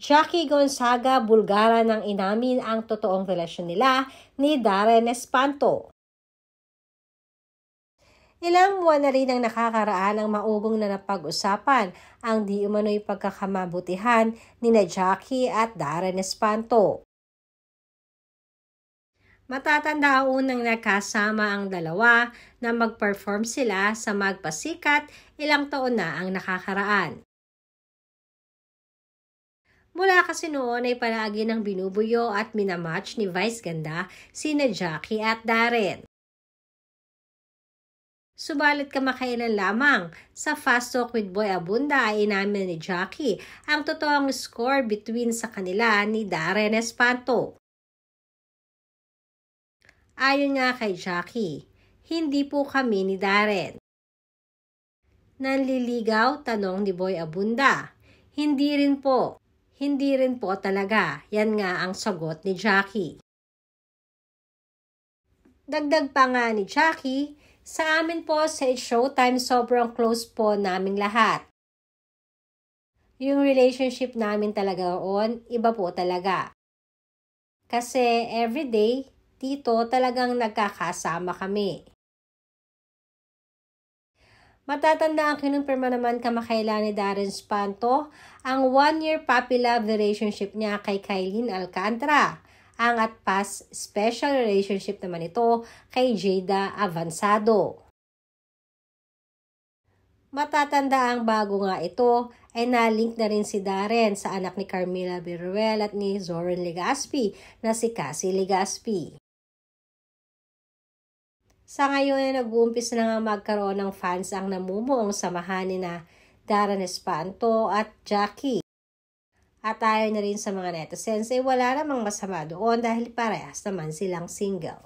Jackie Gonzaga Bulgara nang inamin ang totoong relasyon nila ni Darren Espanto. Ilang buwan na rin ang nakakaraan ang maugong na napag-usapan ang di umano'y pagkakamabutihan ni Jackie at Darren Espanto. Matatanda unang nakasama ang dalawa na mag-perform sila sa Magpasikat ilang taon na ang nakakaraan. Mula kasi noon ay palagi nang binubuyo at minamatch ni Vice Ganda sina Jackie at Darren. Subalit kamakailan lamang sa Fast Talk with Boy Abunda ay inamin ni Jackie ang totoong score between sa kanila ni Darren Espanto. Ayon nga kay Jackie, hindi po kami ni Darren. Nanliligaw? Tanong ni Boy Abunda. Hindi rin po. Hindi rin po talaga. Yan nga ang sagot ni Jackie. Dagdag pa nga ni Jackie, sa amin po sa It's Showtime sobrang close po naming lahat. Yung relationship namin talaga roon, iba po talaga. Kasi everyday, dito talagang nagkakasama kami. Matatanda ang kinumpirma naman kamakailan ni Darren Espanto ang 1-year puppy love relationship niya kay Kylene Alcantara. Ang at past special relationship naman ito kay Jada Avansado. Matatanda ang bago nga ito ay nalink na rin si Darren sa anak ni Carmilla Viruel at ni Zoren Legaspi na si Cassie Legaspi. Sa ngayon ay nag-uumpis na nga magkaroon ng fans ang namumuong samahan ni na Darren Espanto at Jackie. At ayon na rin sa mga netizens ay wala namang masama doon dahil parehas naman silang single.